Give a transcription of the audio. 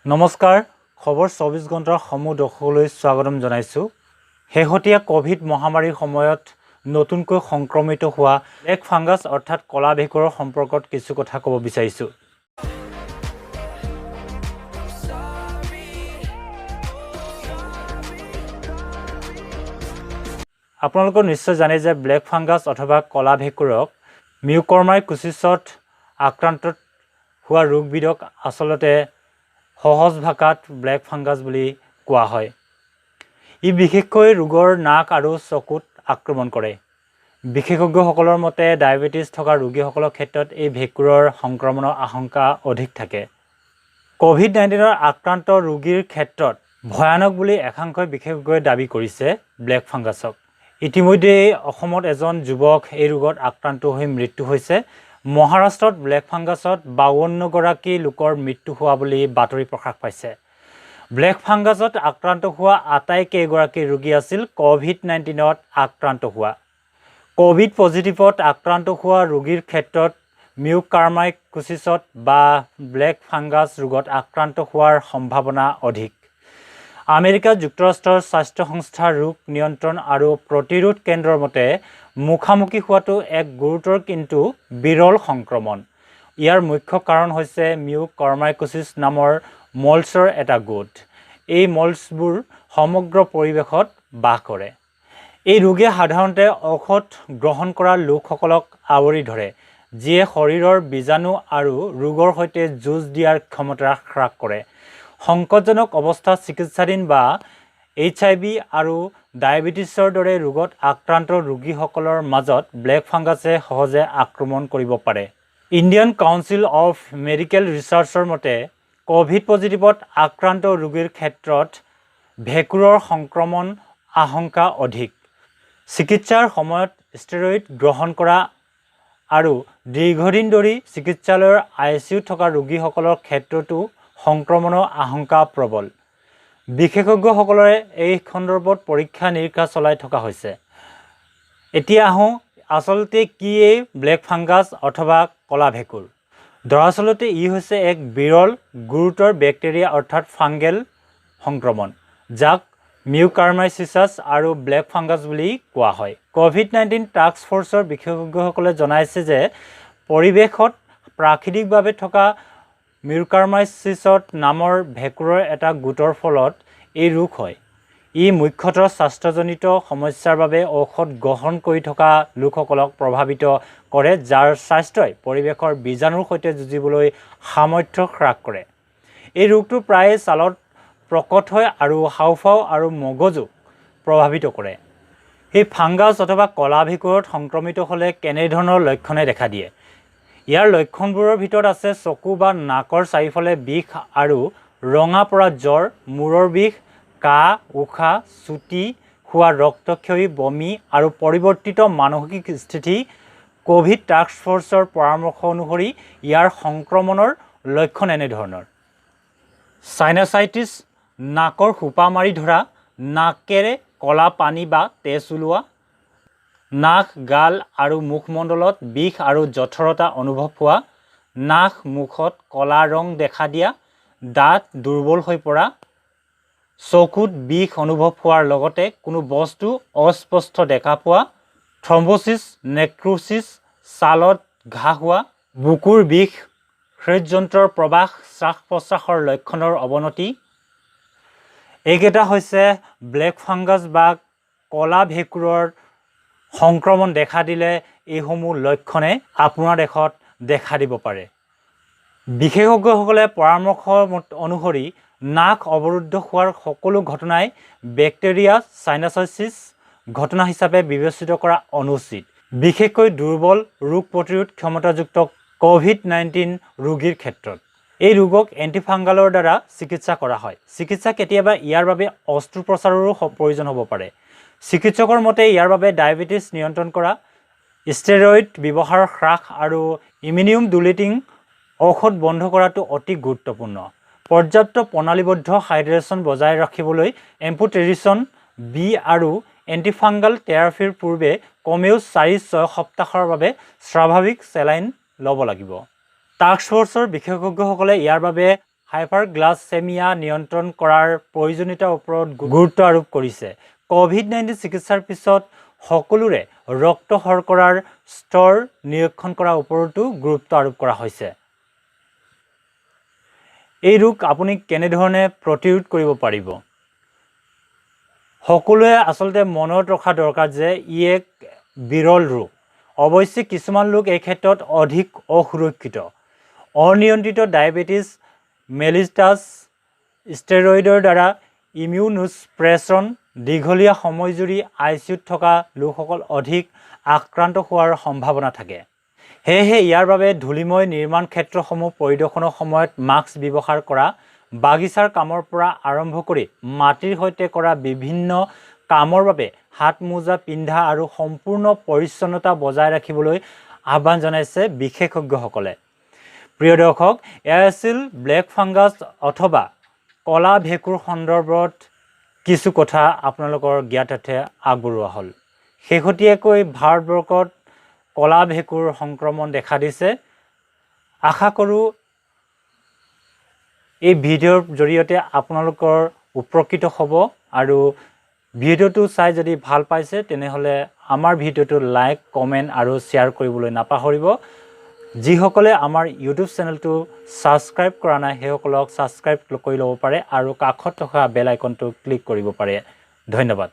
নমস্কাৰ খবৰ 24 ঘণ্টাৰ সমূহ দৰ্শকলৈ স্বাগতম জনাইছো। শেহতীয়া কোভিড মহামাৰীৰ সময়ত নতুনকৈ সংক্ৰমিত হোৱা ব্লেক ফাংগাছ অৰ্থাৎ কলা ভেঁকুৰৰ সম্পৰ্কত কিছু কথা ক'ব বিচাৰিছো। আপোনালোকে নিশ্চয় জানে যে ব্লেক ফাংগাছ অথবা কলা ভেঁকুৰক মিউকৰমাইকোচিছত আক্ৰান্ত হোৱা ৰোগবিধক আচলতে সহজ ভাষাত ব্লেক ফাংগাছ বুলি কোৱা হয়। ই বিশেষকৈ ৰোগৰ নাক আৰু চকুত আক্ৰমণ কৰে। বিশেষজ্ঞসকলৰ মতে ডায়েবেটিছ থকা ৰোগীসকলৰ ক্ষেত্ৰত এই ভেঁকুৰৰ সংক্ৰমণৰ আশংকা অধিক থাকে। কোভিড-19 আক্ৰান্ত ৰোগীৰ ক্ষেত্ৰত ভয়ানক বুলি একাংশ বিশেষজ্ঞই দাবী কৰিছে ব্লেক ফাংগাছক। ইতিমধ্যে অসমত এজন যুৱক এই ৰোগত আক্ৰান্ত হৈ মৃত্যু হৈছে। মহাৰাষ্ট্ৰত ব্লেক ফাংগাছত 52 গৰাকী লোকৰ মৃত্যু হোৱা বুলি বাতৰি প্ৰকাশ পাইছে। ব্লেক ফাংগাছত আক্ৰান্ত হোৱা আটাইকেইগৰাকী ৰোগী আছিল কোভিড-19ত আক্ৰান্ত হোৱা। কোভিড পজিটিভত আক্ৰান্ত হোৱা ৰোগীৰ ক্ষেত্ৰত মিউকৰমাইকোচিছত বা ব্লেক ফাংগাছ ৰোগত আক্ৰান্ত হোৱাৰ সম্ভাৱনা অধিক। আমেৰিকা যুক্তৰাষ্ট্ৰৰ স্বাস্থ্য সংস্থাৰ ৰোগ নিয়ন্ত্ৰণ আৰু প্ৰতিৰোধ কেন্দ্ৰৰ মতে মুখামুখি হোৱাটো এক গুৰুতৰ কিন্তু বিৰল সংক্ৰমণ। ইয়াৰ মুখ্য কাৰণ হৈছে মিউকৰমাইকোচিছ নামৰ মলছৰ এটা গোট। এই মলছবোৰ সমগ্ৰ পৰিৱেশত বাস কৰে। এই ৰোগে সাধাৰণতে ঔষধ গ্ৰহণ কৰা লোকসকলক আৱৰি ধৰে, যিয়ে শৰীৰৰ বীজাণু আৰু ৰোগৰ সৈতে যুঁজ দিয়াৰ ক্ষমতা হ্ৰাস কৰে। সংকটজনক অৱস্থাত চিকিৎসাধীন বা HIV আৰু ডায়েবেটিছৰ দৰে ৰোগত আক্ৰান্ত ৰোগীসকলৰ মাজত ব্লেক ফাংগাছে সহজে আক্ৰমণ কৰিব পাৰে। ইণ্ডিয়ান কাউন্সিল অফ মেডিকেল ৰিচাৰ্চৰ মতে কোভিড পজিটিভত আক্ৰান্ত ৰোগীৰ ক্ষেত্ৰত ভেঁকুৰৰ সংক্ৰমণ আশংকা অধিক। চিকিৎসাৰ সময়ত ষ্টেৰইড গ্ৰহণ কৰা আৰু দীৰ্ঘদিন ধৰি চিকিৎসালয়ৰ ICUত থকা ৰোগীসকলৰ ক্ষেত্ৰতো সংক্ৰমণৰ আশংকা প্ৰবল। বিশেষজ্ঞসকলে এই সন্দৰ্ভত পৰীক্ষা নিৰীক্ষা চলাই থকা হৈছে। এতিয়া আহোঁ আচলতে কি এই ব্লেক ফাংগাছ অথবা কলা ভেঁকুৰ। দৰাচলতে ই হৈছে এক বিৰল গুৰুতৰ বেক্টেৰিয়া অৰ্থাৎ ফাংগেল সংক্ৰমণ, যাক মিউকৰমাইকোচিছ আৰু ব্লেক ফাংগাছ বুলি কোৱা হয়। কোভিড-19 টাস্ক ফ'ৰ্চৰ বিশেষজ্ঞসকলে জনাইছে যে পৰিৱেশত প্ৰাকৃতিকভাৱে থকা মিউকৰমাইকোচিছ নামৰ ভেঁকুৰৰ এটা গোটৰ ফলত এই ৰোগ হয়। ই মুখ্যতঃ স্বাস্থ্যজনিত সমস্যাৰ বাবে ঔষধ গ্ৰহণ কৰি থকা লোকসকলক প্ৰভাৱিত কৰে, যাৰ স্বাস্থ্যই পৰিৱেশৰ বীজাণুৰ সৈতে যুঁজিবলৈ সামৰ্থ্য হ্ৰাস কৰে। এই ৰোগটো প্ৰায়ে ছালত প্ৰকট হয় আৰু হাঁওফাঁও আৰু মগজুক প্ৰভাৱিত কৰে। এই ফাংগাছ অথবা কলা ভেঁকুৰত সংক্ৰমিত হ'লে কেনেধৰণৰ লক্ষণে দেখা দিয়ে? ইয়াৰ লক্ষণবোৰৰ ভিতৰত আছে চকু বা নাকৰ চাৰিওফালে বিষ আৰু ৰঙা পৰা জ্বৰ, মূৰৰ বিষ, কাহ, উশাহ, চুটি হোৱা, ৰক্তক্ষয়ী, বমি আৰু পৰিৱৰ্তিত মানসিক স্থিতি। কোভিড টাস্ক ফ'ৰ্চৰ পৰামৰ্শ অনুসৰি ইয়াৰ সংক্ৰমণৰ লক্ষণ এনেধৰণৰ: চাইনাচাইটিছ, নাকৰ সোপা মাৰি ধৰা, নাকেৰে ক'লা পানী বা তেজ ওলোৱা, নাক, গাল আৰু মুখমণ্ডলত বিষ আৰু জঠৰতা অনুভৱ হোৱা, নাক মুখত ক'লা ৰং দেখা দিয়া, দাঁত দুৰ্বল হৈ পৰা, চকুত বিষ অনুভৱ হোৱাৰ লগতে কোনো বস্তু অস্পষ্ট দেখা পোৱা, থ্ৰম্ব'ছিছ, নেক্ৰোছিছ, ছালত ঘাঁ হোৱা, বুকুৰ বিষ, হৃদযন্ত্ৰৰ প্ৰবাহ, শ্বাস-প্ৰশ্বাসৰ লক্ষণৰ অৱনতি। এইকেইটা হৈছে ব্লেক ফাংগাছ বা কলা ভেঁকুৰৰ সংক্ৰমণ দেখা দিলে এইসমূহ লক্ষণে আপোনাৰ দেহত দেখা দিব পাৰে। বিশেষজ্ঞসকলে পৰামৰ্শ অনুসৰি নাক অৱৰুদ্ধ হোৱাৰ সকলো ঘটনাই বেক্টেৰিয়া চাইনাচাইটিছ ঘটনা হিচাপে বিবেচিত কৰা অনুচিত, বিশেষকৈ দুৰ্বল ৰোগ প্ৰতিৰোধ ক্ষমতাযুক্ত কোভিড-19 ৰোগীৰ ক্ষেত্ৰত। এই ৰোগক এণ্টিফাংগালৰ দ্বাৰা চিকিৎসা কৰা হয়। চিকিৎসা কেতিয়াবা ইয়াৰ বাবে অস্ত্ৰোপচাৰৰো প্ৰয়োজন হ'ব পাৰে। চিকিৎসকৰ মতে ইয়াৰ বাবে ডায়েবেটিছ নিয়ন্ত্ৰণ কৰা, ষ্টেৰইড ব্যৱহাৰ হ্ৰাস আৰু ইমিউনোমডুলেটিং ঔষধ বন্ধ কৰাটো অতি গুৰুত্বপূৰ্ণ। পৰ্যাপ্ত প্ৰণালীবদ্ধ হাইড্ৰেশ্যন বজাই ৰাখিবলৈ এম্পুটেৰিছন বি আৰু এণ্টিফাংগাল থেৰাপিৰ পূৰ্বে কমেও 4-6 সপ্তাহৰ বাবে স্বাভাৱিক চেলাইন ল'ব লাগিব। টাস্ক ফ'ৰ্চৰ বিশেষজ্ঞসকলে ইয়াৰ বাবে হাইপাৰগ্লাইচেমিয়া নিয়ন্ত্ৰণ কৰাৰ প্ৰয়োজনীয়তাৰ ওপৰত গুৰুত্ব আৰোপ কৰিছে। কোভিড-19 চিকিৎসাৰ পিছত সকলোৰে ৰক্ত শৰ্কৰাৰ স্তৰ নিৰীক্ষণ কৰাৰ ওপৰতো গুৰুত্ব আৰোপ কৰা হৈছে। এই ৰোগ আপুনি কেনেধৰণে প্ৰতিৰোধ কৰিব পাৰিব? সকলোৱে আচলতে মনত ৰখা দৰকাৰ যে ই এক বিৰল ৰোগ। অৱশ্যে কিছুমান লোক এই ক্ষেত্ৰত অধিক অসুৰক্ষিত। অনিয়ন্ত্ৰিত ডায়েবেটিছ মেলিটাছ, ষ্টেৰইডৰ দ্বাৰা ইমিউনোছপ্ৰেছন, দীঘলীয়া সময় জুৰি ICUত থকা লোকসকল অধিক আক্ৰান্ত হোৱাৰ সম্ভাৱনা থাকে। সেয়েহে ইয়াৰ বাবে ধূলিময় নিৰ্মাণ ক্ষেত্ৰসমূহ পৰিদৰ্শনৰ সময়ত মাস্ক ব্যৱহাৰ কৰা, বাগিচাৰ কামৰ পৰা আৰম্ভ কৰি মাটিৰ সৈতে কৰা বিভিন্ন কামৰ বাবে হাত মোজা পিন্ধা আৰু সম্পূৰ্ণ পৰিচ্ছন্নতা বজাই ৰাখিবলৈ আহ্বান জনাইছে বিশেষজ্ঞসকলে। প্ৰিয় দৰ্শক, এয়া আছিল ব্লেক ফাংগাছ অথবা কলা ভেঁকুৰ সন্দৰ্ভত কিছু কথা আপোনালোকৰ জ্ঞাতাৰ্থে আগবঢ়োৱা হ'ল। শেহতীয়াকৈ ভাৰতবৰ্ষত কলা ভেঁকুৰ সংক্ৰমণ দেখা দিছে। আশা কৰোঁ এই ভিডিঅ'ৰ জৰিয়তে আপোনালোকৰ উপকৃত হ'ব আৰু ভিডিঅ'টো চাই যদি ভাল পাইছে তেনেহ'লে আমাৰ ভিডিঅ'টো লাইক, কমেণ্ট আৰু শ্বেয়াৰ কৰিবলৈ নাপাহৰিব। যিসকলে আমাৰ ইউটিউব চেনেলটো ছাবস্ক্ৰাইব কৰা নাই সেইসকলক ছাবস্ক্ৰাইব কৰি ল'ব পাৰে আৰু কাষত থকা বেল আইকনটো ক্লিক কৰিব পাৰে। ধন্যবাদ।